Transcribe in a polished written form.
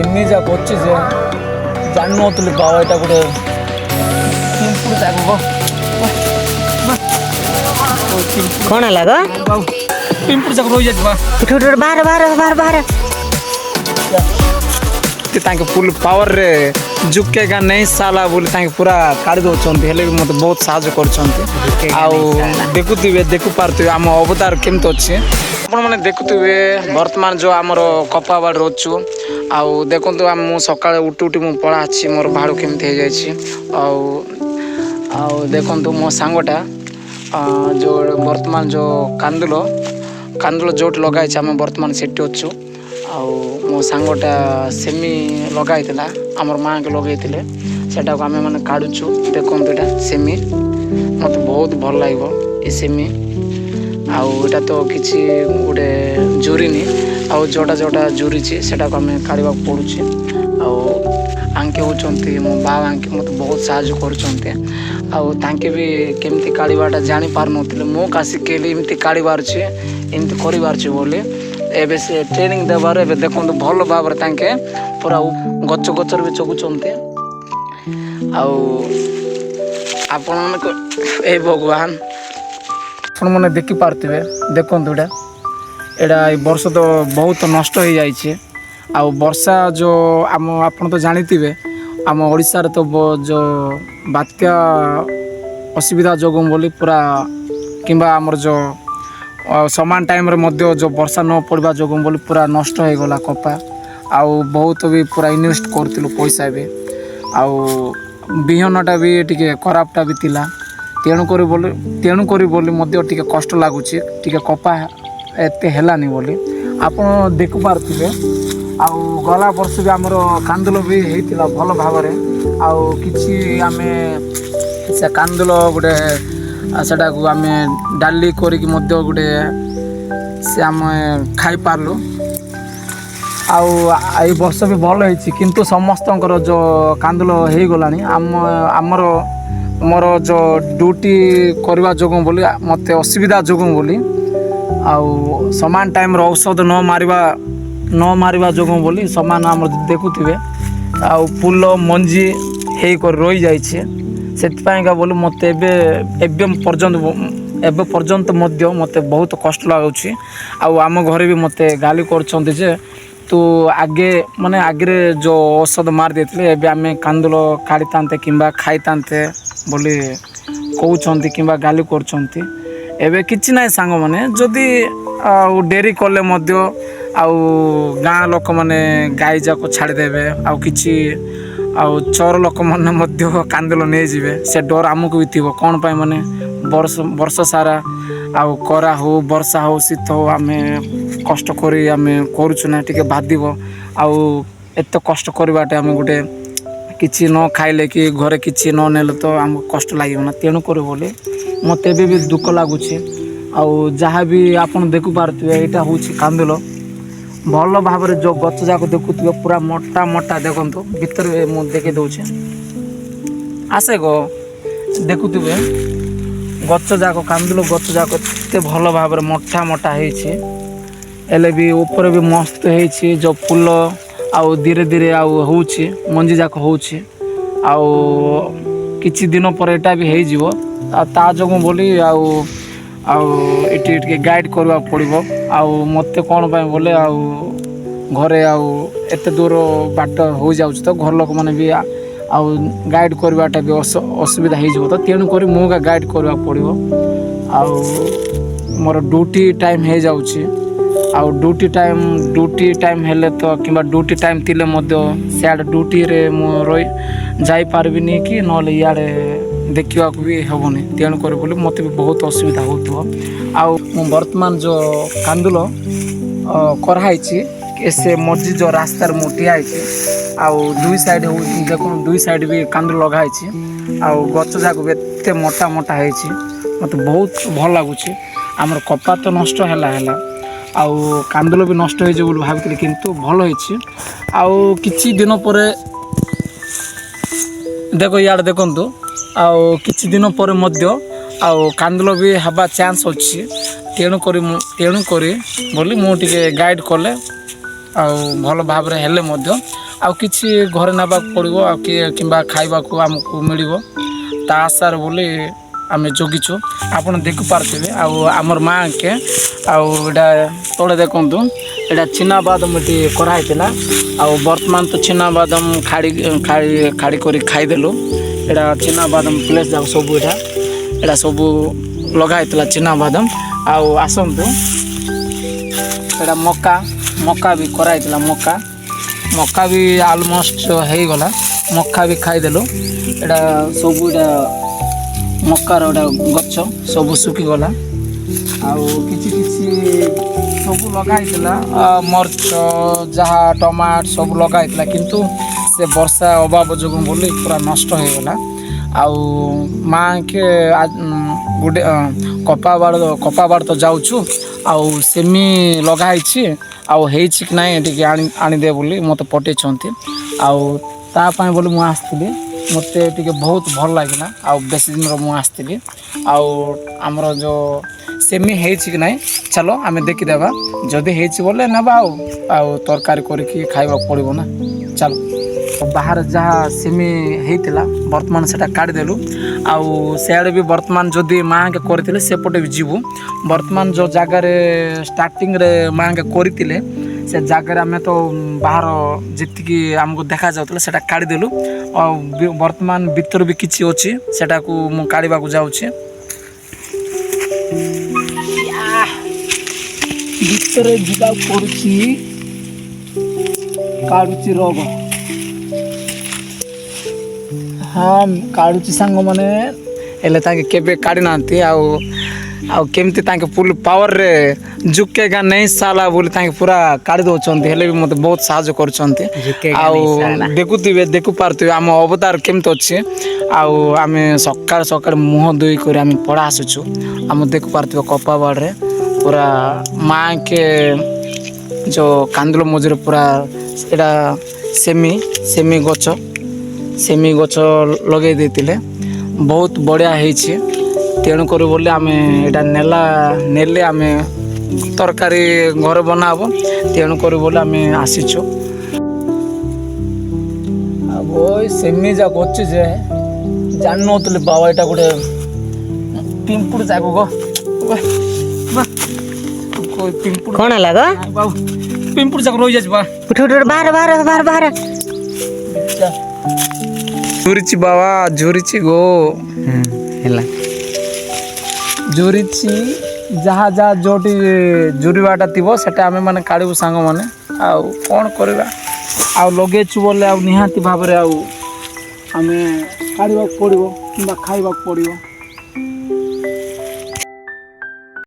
Semi जा करछि जे जान नतुली बाबा एटा गोटे सिंपल जागो कौन लगा पिंपुर जाक रोई जात बा उठ बाहर बाहर बाहर बाहर ते ताके फुल पावर रे झुकेगा नहीं साला बोली ताके पूरा काढ़ी दउछन्ती हेले भी मते बहुत साहाय्य करछन्ती आउ देखुथिबे देखु पारथिबे हम अवतार केमत अछि आपण माने देखुथिबे वर्तमान जो हमर कपाबाड़ रोचु आउ देखंतु हम सकाळे उठी उठी मु पळा अछि मोर भाडो केमत हे जायछि आउ आउ देखंतु मो सांगटा जो वर्तमान जो कांदुलो जोट लगाई आम वर्तमान सेठी अच्छु आउ मो सांगटा सेमी लगाइला आमर माँ के लगेले सेटा को आम मैंने काढ़ुचु देखो यहाँ सेमी मत बहुत भल लगे ये सेमी आउटा तो किसी गोटे जुरीनी आउ जोटा जोटा जुरी सेटा को आम काढ़ा पड़ुचे आंके होती मो बाबा आंके मत बहुत साहय करके भी केमती काढ़ाटा जानी पार नी मो का शिखेली एमती काढ़ी पार्चे एमती कर बोली एबे से ट्रेनिंग देवार एबे देखो भल भाव पूरा गच गचर भी चगुंट आपण ए भगवान आपण मैंने देखी पार्थे देखो एटा वर्ष तो बहुत नष्ट हो जाइए आ वर्षा जो आम आपण तो जानी आम ओडिशार तो जो बात्या असुविधा जोगुं बोली पूरा किंबा आमर जो समान टाइम रे मध्य जो वर्षा न पड़वा जोगुं बोली पूरा नष्ट हो गला कपा आउ बहुत भी पूरा इन्वेस्ट करथिलु पैसा भी आउ बिहनटा भी टिके खराबटा भी थिला तेणु करी बोली मध्य टिके कष्ट लागुची टिके कपा एते हेलानी बोली आपण देखु पारथिबे आउ गला वर्ष भी आमर कांदुल भी होता भल भाव आउ किछि आमे से कांदुल गोटे सेटा को आम डाली करिक मध्य गोटे से आम खाई पारलु आउ ए वर्ष भी भल होइछि किंतु समस्तंकर जो कांदुल हो गलानी आमर मोर जो ड्यूटी करवा जोगुं बोली मते असुविधा जोगुं बोली आउ समान टाइम रे औषध न मारिबा जोगुं बोली समान आम देखुथिबे आउ फूल मंजी हे कर रही जाइछे सेतिपाइका बोली मते एबे पर्यंत मध्य मते बहुत कष्ट लागुछि आउ आम घरे भी मते गाली करछन्ते जे तू आगे माने आगे जो औषध मार देथिले एबे आमे कांदुल काढ़ितांते किंबा खाइतांते बोली कहउछन्ती किंबा गाली करछन्ती एबे किछि नाइ सांग माने जदि डेरी कले मध्य आउ गाँ लोक मैंने गाई जाक छाड़देवे आउ किछि आउ चोर लोक मैंने मध्य कांदुल नहीं जीवे से डर आमको भी थी कौन पाई माने वर्ष सारा आउ करा हो वर्षा हो शीत हो आम कष्ट करी आम करुचुना टिके बाधिब आउ एत कष्ट करवाटे आम गोटे किछि न खाइले कि घरे किछि न नेले तो आमको कष्ट लागिब ना तेणु कर बोली मते भी दुख लागुछि आउ जहाँ भी आपन देखु पारथिबे एटा होछि कांदुल भल भाव जो गच जाक देखुए पूरा मोटा मोटा देखो भीतर मुझे देखे दौचे आसे गो देखुए गच जाक कांदुल गच जाक एत भल भाव मोटा मोटा होले भी ऊपर भी मस्त हो जो फूल आउ धीरे धीरे आउ होची मंजी जाक होची आउ किछि दिन पर एटा भी हो ता जो बोली आउ ये गाइड करवा पड़ो आउ मत कौन पाई बोले आउ घरे आउ एत दूर बाट हो जाऊँ तो घर लोक मैंने भी आउ गाइड करवाटा भी असुविधा हो तो तेणुक मुझे गाइड करवा पड़ो आउ मोर ड्यूटी टाइम हो जाऊँगी आउ ड्यूटी टाइम हेले तो कि ड्यूटी टाइम थिले सियाड़े ड्यूटी रे रही जाई पारबिनी कि नले इयाड़े देखा भी हेनी तेणुक बोली मत भी बहुत असुविधा हो वर्तमान जो कांदुल कराई से मझी जो रास्तार मु ठिया आउ दुई साइड हो देख दुई साइड भी कांदुल लगाई आउ गच जाक भी एत मोटा मोटा हो मत बहुत भल लगुच आमर कपा तो नष्ट है आउ कांदुल भी नष्ट हो भावी किंतु भल हो किछि दिन पर देखो यार देखु आउ किछि दिन पर मध्य आउ कांदुल भी हवा चांस अच्छी तेणुक बोली मुझे गाइड कले आउ भल भाव हेले ଆଉ କିଛି ଘରେ ନେବାକୁ ପଡ଼ିବ ଆଉ କିମ୍ବା ଖାଇବାକୁ ଆମକୁ ମିଳିବ ତା ଆଶାରେ ବୋଲି ଆମେ ଜଗିଛୁ। ଆପଣ ଦେଖିପାରୁଥିବେ ଆଉ ଆମର ମାଆକେ ଆଉ ଏଇଟା ତଳେ ଦେଖନ୍ତୁ ଏଇଟା ଚିନାବାଦାମ ଏଠି କରାହେଇଥିଲା ଆଉ ବର୍ତ୍ତମାନ ତ ଚିନାବାଦାମ ଖାଡ଼ି କରି ଖାଇଦେଲୁ। ଏଇଟା ଚିନାବାଦାମ ପ୍ଲେସ୍ ଯାକ ସବୁ ଏଇଟା ସବୁ ଲଗା ହେଇଥିଲା ଚିନାବାଦାମ। ଆଉ ଆସନ୍ତୁ ଏଇଟା ମକା ବି କରାହେଇଥିଲା। ମକା ବି ଆଲମୋଷ୍ଟ ହେଇଗଲା। ମକା ବି ଖାଇଦେଲୁ। ଏଇଟା ସବୁ ମକାର ଗଛ ସବୁ ଶୁଖିଗଲା। ଆଉ କିଛି ସବୁ ଲଗା ହେଇଥିଲା ମରିଚ ଯାହା ଟମାଟୋ ସବୁ ଲଗା ହେଇଥିଲା କିନ୍ତୁ ସେ ବର୍ଷା ଅଭାବ ଯୋଗୁଁ ବୋଲି ପୁରା ନଷ୍ଟ ହେଇଗଲା। ଆଉ ମାଆକେ ଗୋଟେ କପା ବାଡ଼ ତ ଯାଉଛୁ ଆଉ ସେମି ଲଗା ହେଇଛି ଆଉ ହେଇଛି କି ନାହିଁ ଟିକେ ଆଣିଦେ ବୋଲି ମୋତେ ପଠେଇଛନ୍ତି। ଆଉ ତା ପାଇଁ ବୋଲି ମୁଁ ଆସିଥିଲି। ମୋତେ ଟିକେ ବହୁତ ଭଲ ଲାଗିଲା ଆଉ ବେଶୀ ଦିନର ମୁଁ ଆସିଥିଲି। ଆଉ ଆମର ଯେଉଁ ସେମି ହେଇଛି କି ନାହିଁ ଚାଲ ଆମେ ଦେଖିଦେବା। ଯଦି ହେଇଛି ବୋଲେ ନେବା ଆଉ ତରକାରୀ କରିକି ଖାଇବାକୁ ପଡ଼ିବ ନା। ଚାଲ ବାହାରେ ଯାହା ସେମି ହେଇଥିଲା ବର୍ତ୍ତମାନ ସେଇଟା କାଢ଼ିଦେଲୁ। ଆଉ ସେଆଡ଼େ ବି ବର୍ତ୍ତମାନ ଯଦି ମାଆକେ କରିଥିଲେ ସେପଟେ ବି ଯିବୁ। ବର୍ତ୍ତମାନ ଯେଉଁ ଜାଗାରେ ଷ୍ଟାର୍ଟିଂରେ ମାଆକେ କରିଥିଲେ ସେ ଜାଗାରେ ଆମେ ତ ବାହାର ଯେତିକି ଆମକୁ ଦେଖାଯାଉଥିଲା ସେଇଟା କାଢ଼ିଦେଲୁ। ଆଉ ବର୍ତ୍ତମାନ ଭିତରେ ବି କିଛି ଅଛି ସେଟାକୁ ମୁଁ କାଢ଼ିବାକୁ ଯାଉଛି। ଭିତରେ ଯିବାକୁ ପଡ଼ୁଛି କାଢ଼ୁଛି ରବ। ହଁ କାଢ଼ୁଛି ସାଙ୍ଗମାନେ ହେଲେ ତାଙ୍କେ କେବେ କାଢ଼ି ନାହାନ୍ତି। ଆଉ କେମିତି ତାଙ୍କେ ଫୁଲ୍ ପାୱାରରେ ଝୁକେଗା ନେଇ ସାଲା ବୋଲି ତାଙ୍କେ ପୁରା କାଢ଼ି ଦେଉଛନ୍ତି। ହେଲେ ବି ମୋତେ ବହୁତ ସାହାଯ୍ୟ କରୁଛନ୍ତି। ଆଉ ଦେଖିପାରୁଥିବେ ଆମ ଅବତାର କେମିତି ଅଛି। ଆଉ ଆମେ ସକାଳୁ ମୁହଁ ଧୋଇ କରି ଆମେ ପଳା ଆସୁଛୁ। ଆମେ ଦେଖିପାରୁଥିବ କପା ବାଡ଼ରେ ପୁରା ମାଆକେ ଯେଉଁ କାନ୍ଦୁଳ ମଝିରେ ପୁରା ସେଇଟା ସେମି ଗଛ ଲଗାଇ ଦେଇଥିଲେ। ବହୁତ ବଢ଼ିଆ ହେଇଛି। ତେଣୁକରି ବୋଲି ଆମେ ଏଇଟା ନେଲେ ଆମେ ତରକାରୀ ଘରେ ବନା ହେବ। ତେଣୁକରି ବୋଲି ଆମେ ଆସିଛୁ। ଆଉ ଓଇ ସେମି ଯାକ ଅଛି ଯେ ଜାଣିନଥିଲି ବାବା ଏଇଟା ଗୋଟେ ପିମ୍ପୁଡ଼ି ଯାକ କଣ ହେଲା ଗୋ? ପିମ୍ପୁଡ଼ି ଯାକ ରହିଯାଇଛି ବା। ବାହାର ଝୁରିଛି ବାବା ଝୁରିଛି ଗୋ। ହେଲା ଝୁରିଛି ଯାହା ଯେଉଁଠି ଝୁରିବାଟା ଥିବ ସେଟା ଆମେ ମାନେ କାଢ଼ିବୁ ସାଙ୍ଗମାନେ। ଆଉ କ'ଣ କରିବା ଆଉ ଲଗେଇଛୁ ବୋଲେ ଆଉ ନିହାତି ଭାବରେ ଆଉ ଆମେ କାଢ଼ିବାକୁ ପଡ଼ିବ କିମ୍ବା ଖାଇବାକୁ ପଡ଼ିବ।